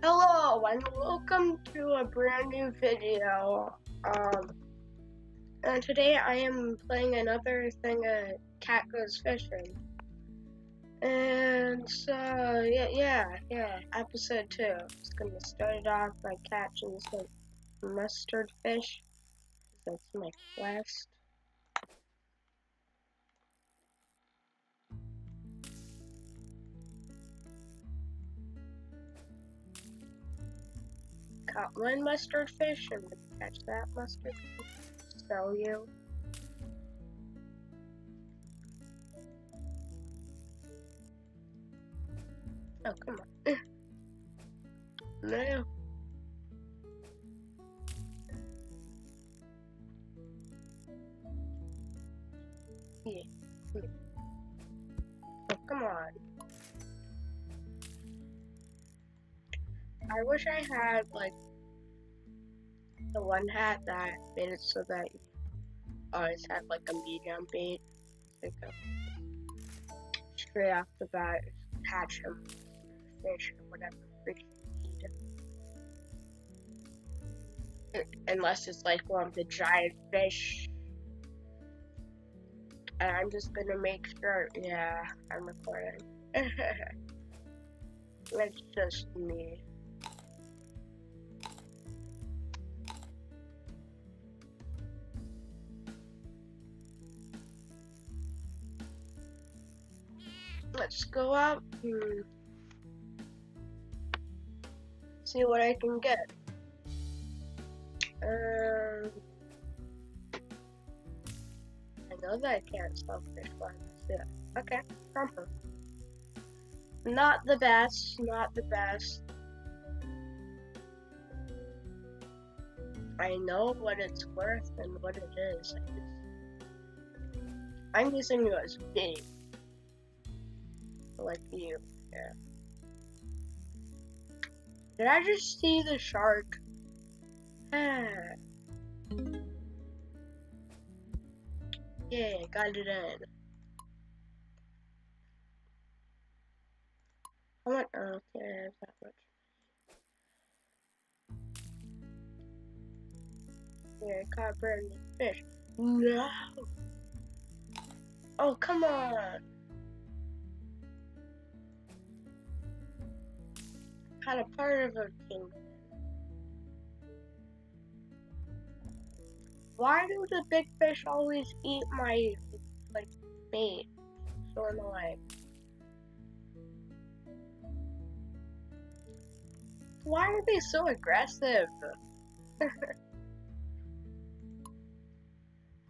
Hello and welcome to a brand new video. And today I am playing another thing, Cat Goes Fishing. And so, episode 2. It's gonna start it off by catching some mustard fish. That's my quest. Caught one mustard fish and catch that mustard fish. Sell you. Oh, come on. No. Yeah. Oh, come on. I wish I had, like, the one hat that made it so that you always had, like, a medium bait. Like, straight off the bat, catch him, fish, or whatever fish you need. Unless it's, like, one of the giant fish. And I'm just gonna make sure, yeah, I'm recording. It's just me. Let's go out and see what I can get. I know that I can't sell fish lines. Yeah. Okay, bumper. Not the best, not the best. I know what it's worth and what it is. I'm using you as bait. Like you, yeah. Did I just see the shark? Yeah, got it in. How much? Okay, that much. Yeah, caught a brand new fish. No! Oh, come on! Had a part of a kingdom. Why do the big fish always eat my, like, bait? So annoying. Why are they so aggressive?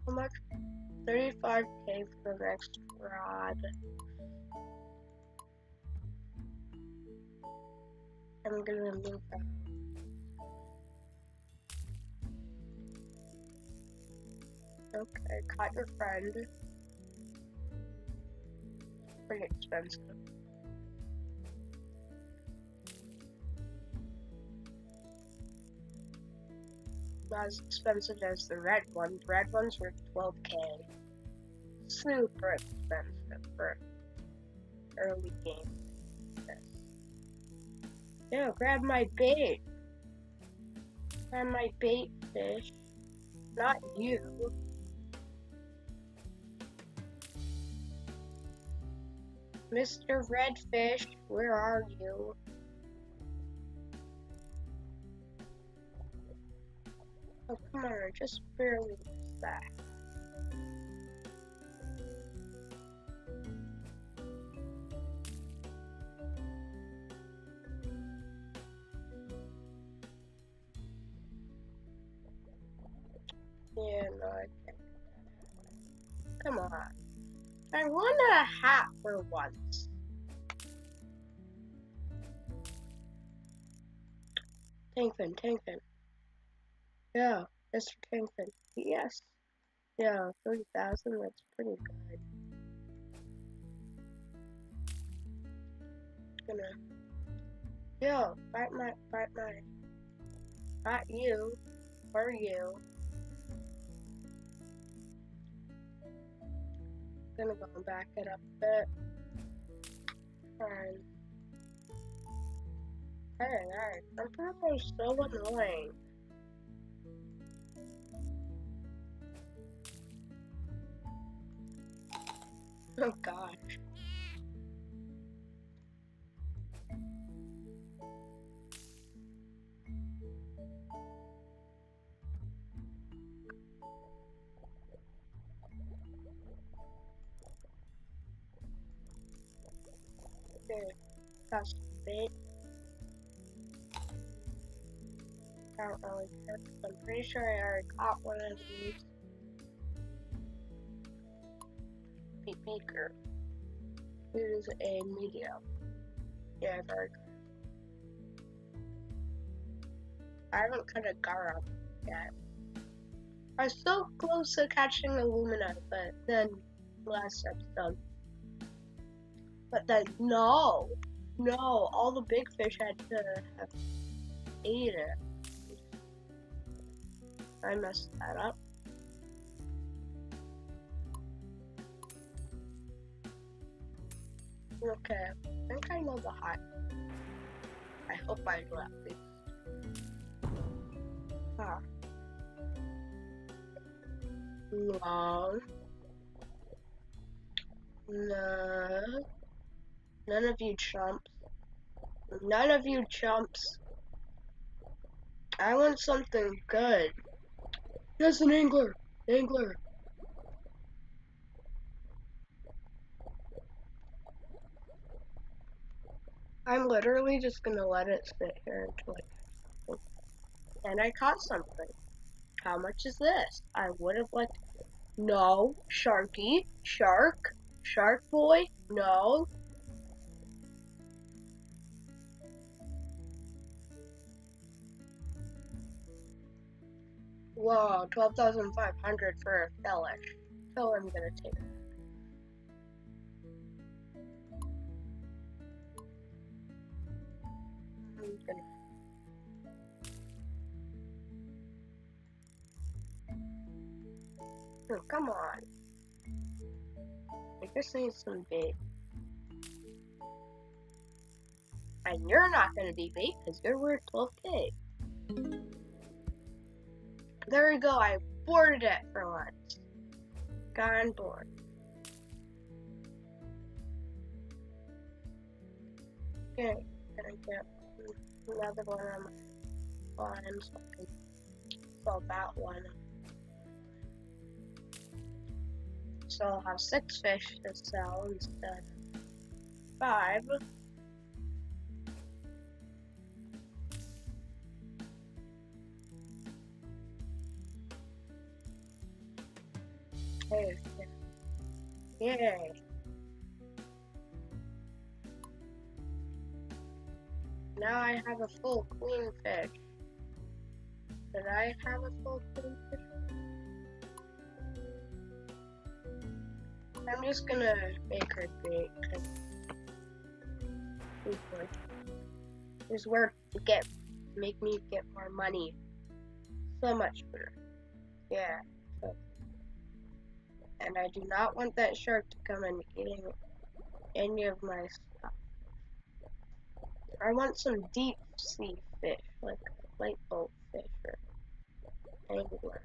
How much? 35k for the next rod. I'm gonna move that. Okay, caught your friend. Pretty expensive. Not as expensive as the red one. The red ones were 12k. Super expensive for early game. Yo, grab my bait. Grab my bait, fish. Not you. Mr. Redfish, where are you? Oh, come on, I just barely missed that. Yeah, no, I can't. Come on. I won a hat for once. Tankfin. Yeah, Mr. Tankfin. Yes. Yeah, 30,000, that's pretty good. Gonna. Yo, bite my. Not you. Or you. Gonna go and back it up a bit. Hey, some people are so annoying. Oh gosh. Dude, that's bait. I don't really care. I'm pretty sure I already caught one of these. Beaker. It is a medium. Yeah, I've already caught it. I haven't caught a Gara yet. I was so close to catching Illumina, but then last episode. But then no, all the big fish had to have ate it. I messed that up. Okay, I think I know the hot. I hope I do at least. Huh. No. No. None of you chumps. None of you chumps. I want something good. Yes, an angler. Angler. I'm literally just gonna let it sit here until I catch something. And I caught something. How much is this? I would have liked. No. Sharky. Shark. Shark boy. No. Whoa, 12,500 for a fellish. So I'm gonna take it. I'm gonna. Oh, come on. I just need some bait. And you're not gonna be bait because you're worth 12K. There we go, I boarded it for once. Got on board. Okay, gonna get another one on my bottom so I can sell that one. So I'll have 6 fish to sell instead of 5. Hey, yay. Now I have a full queen fish. Did I have a full queen fish? I'm just gonna make her bait because it's worth to make me get more money. So much better. Yeah. So, and I do not want that shark to come and eating any of my stuff. I want some deep sea fish, like a light boat fish or angler.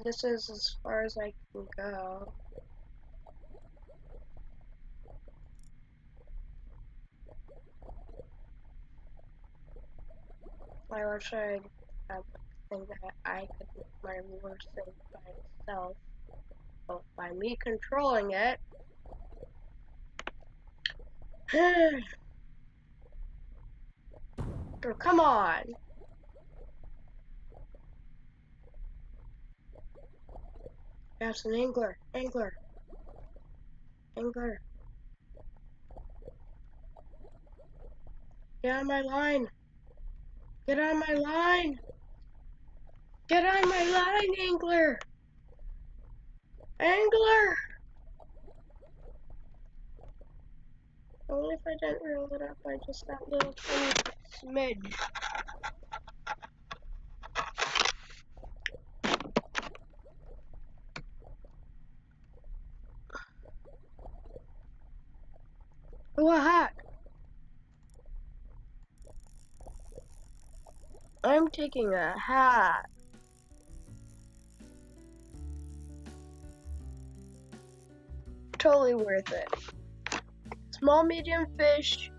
This is as far as I can go. I wish I had like a thing that I could make my lure sing by itself. But by me controlling it. Oh, come on. Yes, an angler. Angler. Angler. Get on my line. Get on my line. Get on my line, angler. Angler. Only if I didn't reel it up by just that little tiny smidge. I'm taking a hat. Totally worth it. Small, medium fish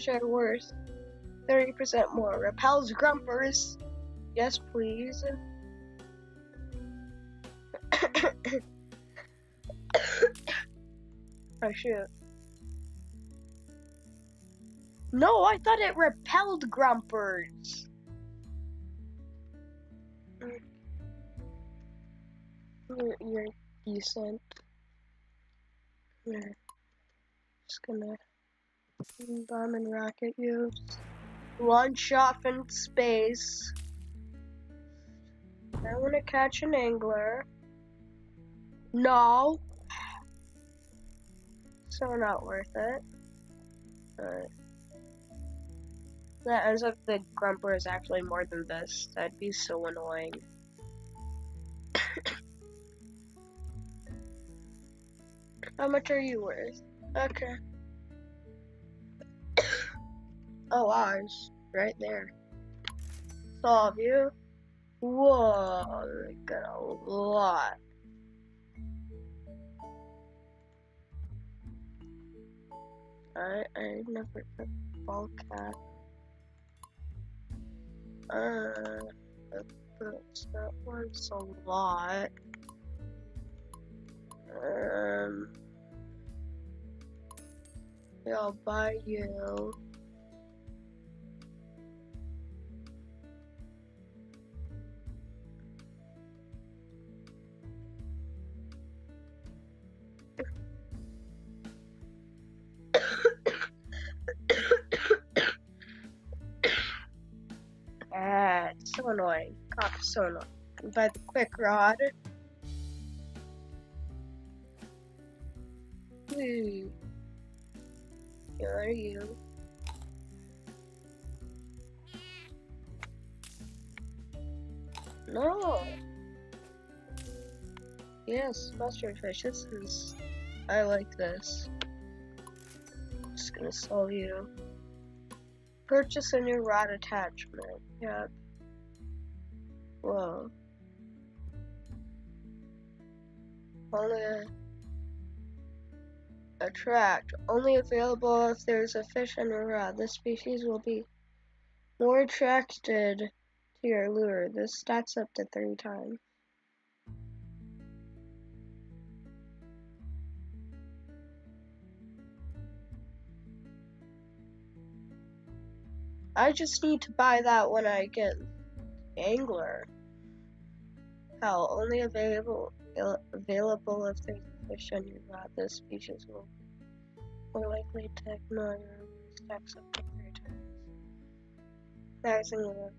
are worth 30% more. Repels grumpers. Yes, please. Oh, shoot. No, I thought it repelled grumpers. You're decent. Here. Just gonna bomb and rocket you. Launch off in space. I wanna catch an angler. No. So not worth it. But that ends up the grumper is actually more than this. That'd be so annoying. How much are you worth? Okay. Oh, ours. Right there. Solve you. Whoa, they got a lot. I never put ball cat. That one's a lot. Yeah, I'll buy you. It's so annoying. God, so annoying. Buy the quick rod. Here are you. No. Yes, mustard fish. This is. I like this. Just gonna sell you. Purchase a new rod attachment. Yep. Whoa. Only attract. Only available if there's a fish and a rod. This species will be more attracted to your lure. This stacks up to 3 times. I just need to buy that when I get angler. Hell, only available if there's a fish on your rod. This species will be more likely to ignore your stacks up to 3 times. That's another.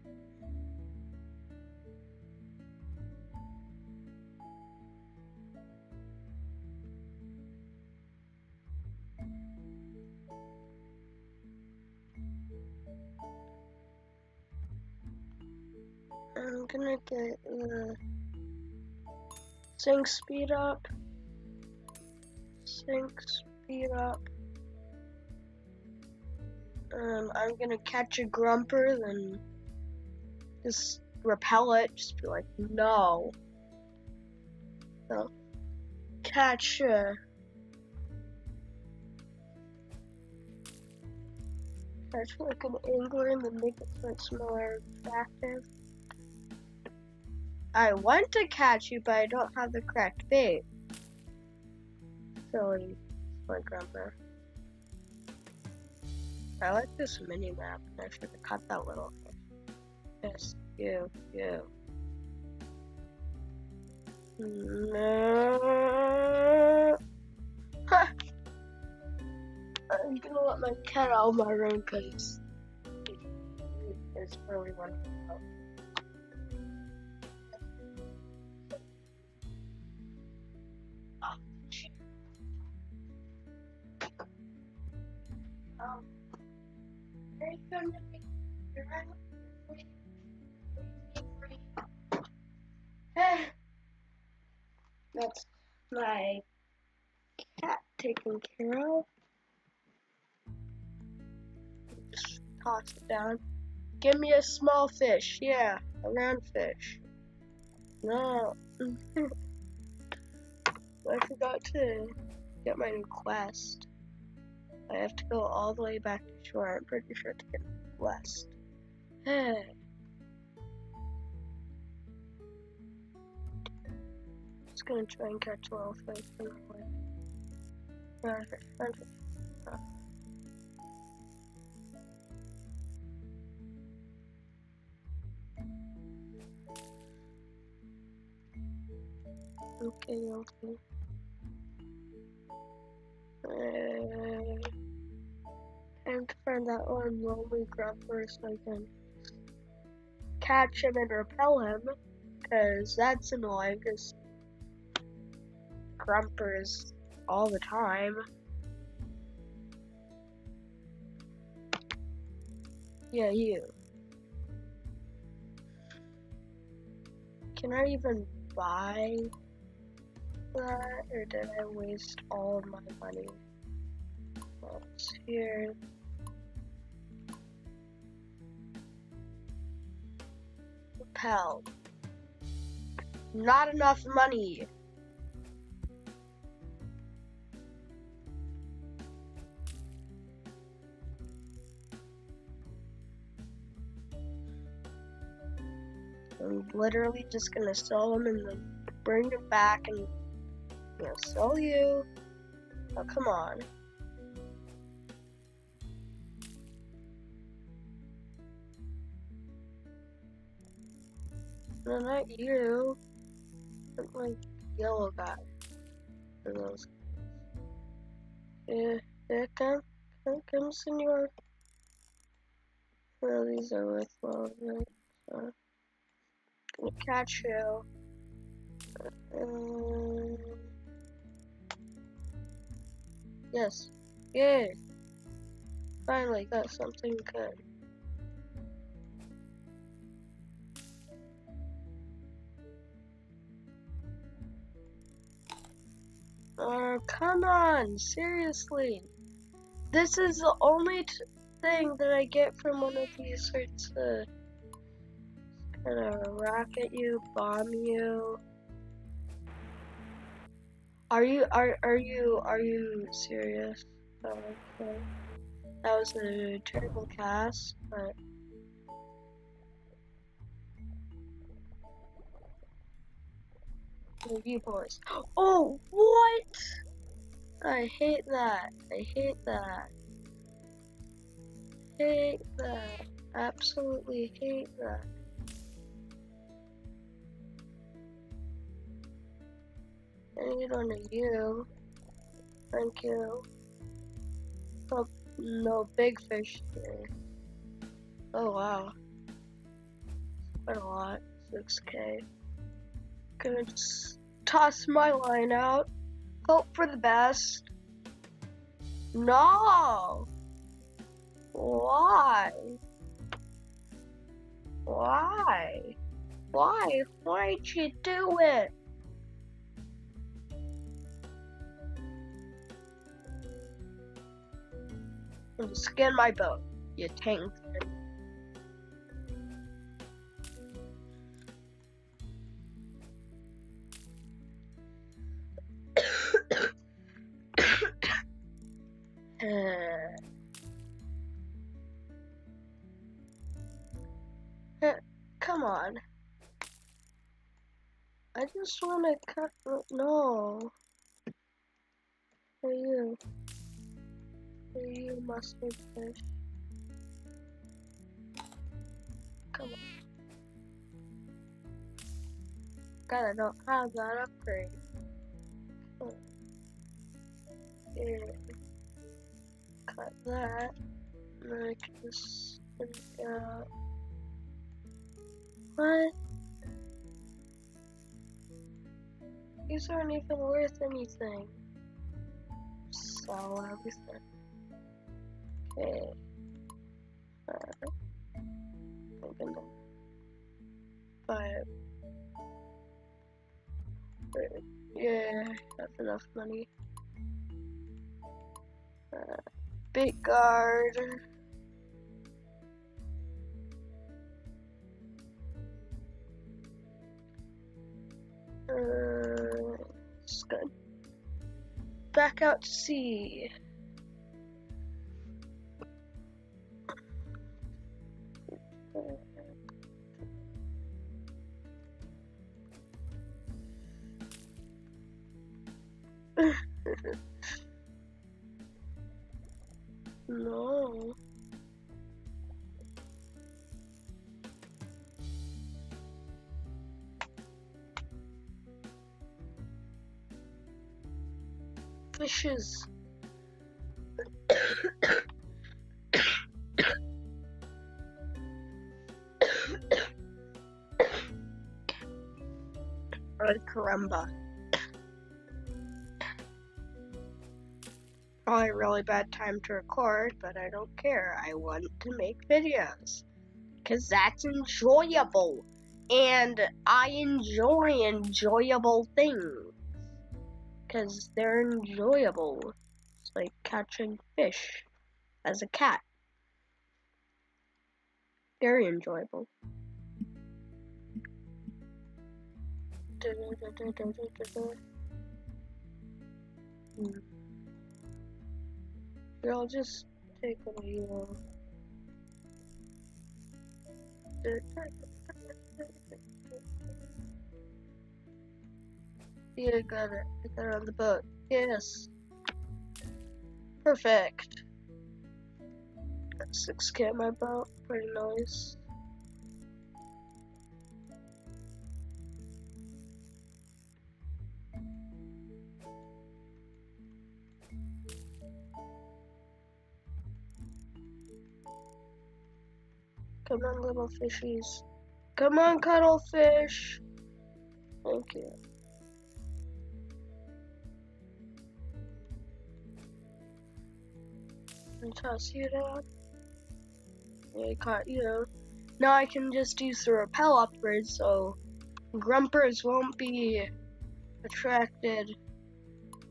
I'm gonna get the sink speed up. I'm gonna catch a grumper, then just repel it. Just be like, no. So, catch like an angler and then make it so it's more attractive. I want to catch you, but I don't have the correct bait. Silly, my grumper. I like this mini map. I should have cut that little fish. Yes, you. No. Ha! I'm gonna let my cat out of my room because it's really wonderful. Are you going to be around? That's my cat taken care of. Just toss it down. give me a small fish. Yeah, a round fish. No. I forgot to get my new quest. I have to go all the way back to shore, I'm pretty sure, to get a quest. Hey. Just gonna try and catch a little fish in the way. Round fish, round fish. Okay. Time to find that one lonely grumper so I can catch him and repel him, because that's annoying, because grumpers all the time. Yeah, you. Can I even buy that, or did I waste all of my money? What's here? Repel. Not enough money. I'm literally just gonna sell them and then bring them back and sell you. Oh, come on. No, not you. But like yellow guy. For those. Yeah, come, senor. Well, these are worthwhile, right? So, gonna catch you. Yes. Yay. Finally got something good. Oh, come on. Seriously. This is the only thing that I get from one of these sorts of kind of rocket you, bomb you. Are you serious? Oh, okay. That was a terrible cast, but you boys. Oh, what? I hate that. I hate that. Hate that. Absolutely hate that. I need one of you. Thank you. Oh, no big fish here. Oh wow. Quite a lot. 6K. Gonna just toss my line out. Hope for the best. No! Why? Why? Why? Why'd you do it? Skin my boat, you tank. Come on. I just wanna cut. No. For you. For you, mustard fish. Come on. God, I don't have that upgrade. Oh. Yeah. Cut that. And then I can just. What? These aren't even worth anything. Sell everything. Okay. I'm gonna buy it. Yeah, that's enough money. Big guard. good. Back out to sea. No. Fishes. Ay, caramba. Probably a really bad time to record, but I don't care. I want to make videos. Because that's enjoyable. And I enjoy enjoyable things. Because they're enjoyable. It's like catching fish as a cat. Very enjoyable. I'll just take a wheel. Yeah, I got it. I got it on the boat. Yes. Perfect. Got 6K on my boat. Pretty nice. Come on, little fishies. Come on, cuttlefish. Thank you. And toss you down. Yeah, I caught you. Now I can just use the rappel upgrade so grumpers won't be attracted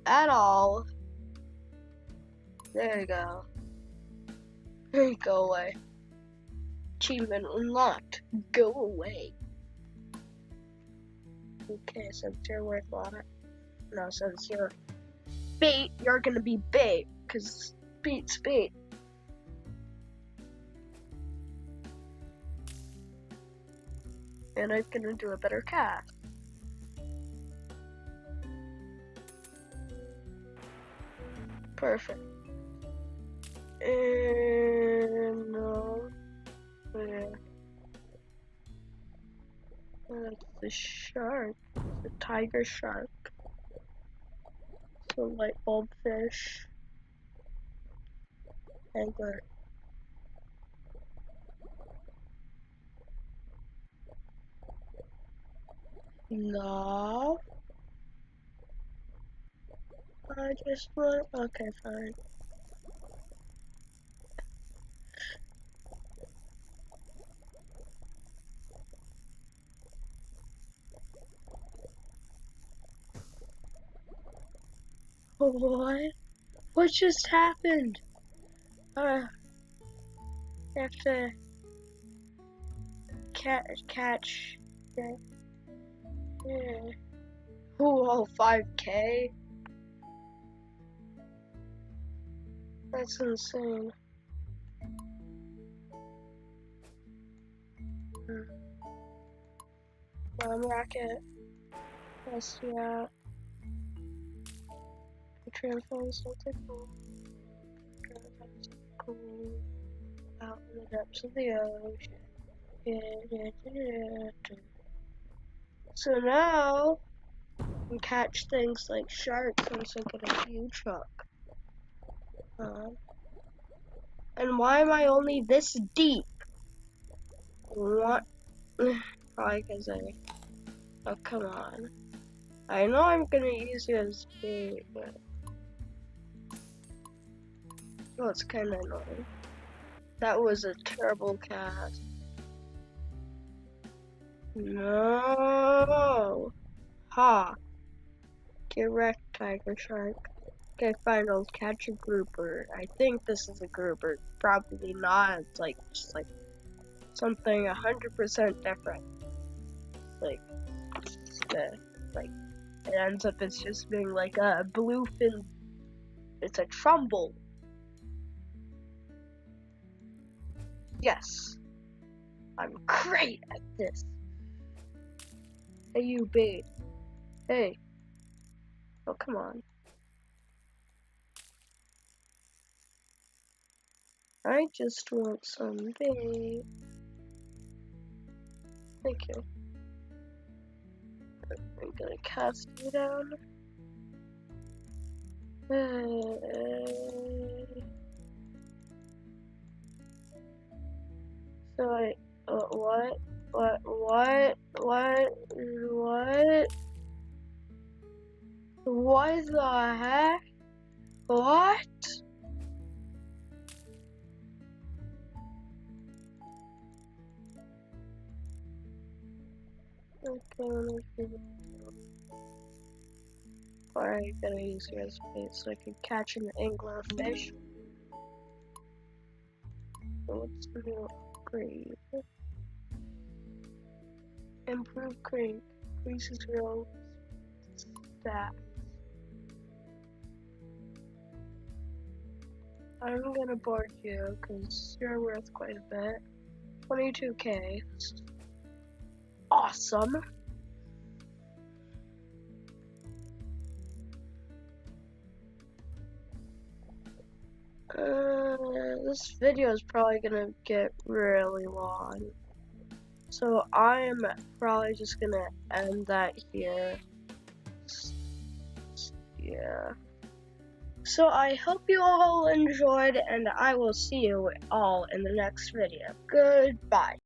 at all. There you go. Go away. Achievement unlocked. Go away. Okay, since you're worth a lot. No, since you're bait, you're gonna be bait. Cause bait's bait. And I'm gonna do a better cast. Perfect. And no. Yeah. That's the shark. The tiger shark. The light bulb fish. Angler. No. I just want. Okay, fine. What? What just happened? I have to catch. Yeah. Yeah. Oh, 5K? That's insane. Bomb rocket. Let's see out. Transform something cool. Cool. Out in the depths of the ocean. So now I can catch things like sharks and sink in a huge truck. And why am I only this deep? What? Probably because oh, come on. I know I'm gonna use you as bait, but. Oh, it's kinda annoying. That was a terrible cast. No! Ha! Get wrecked, tiger shark. Okay, fine, I'll catch a grouper. I think this is a grouper. Probably not. It's like, just like something 100% different. Like, it ends up it's just being like a bluefin. It's a trumbull. Yes, I'm great at this. Hey, you bait. Hey. Oh, come on. I just want some bait. Thank you. I'm gonna cast you down. So I, what? What the heck? What? Okay, Alright, gotta use your space so I can catch an anglerfish. So what's the new upgrade? Improve crank. Increases your stats. I'm gonna board you because you're worth quite a bit. 22k. Awesome. This video is probably gonna get really long. So I'm probably just gonna end that here. Yeah. So I hope you all enjoyed, and I will see you all in the next video. Goodbye.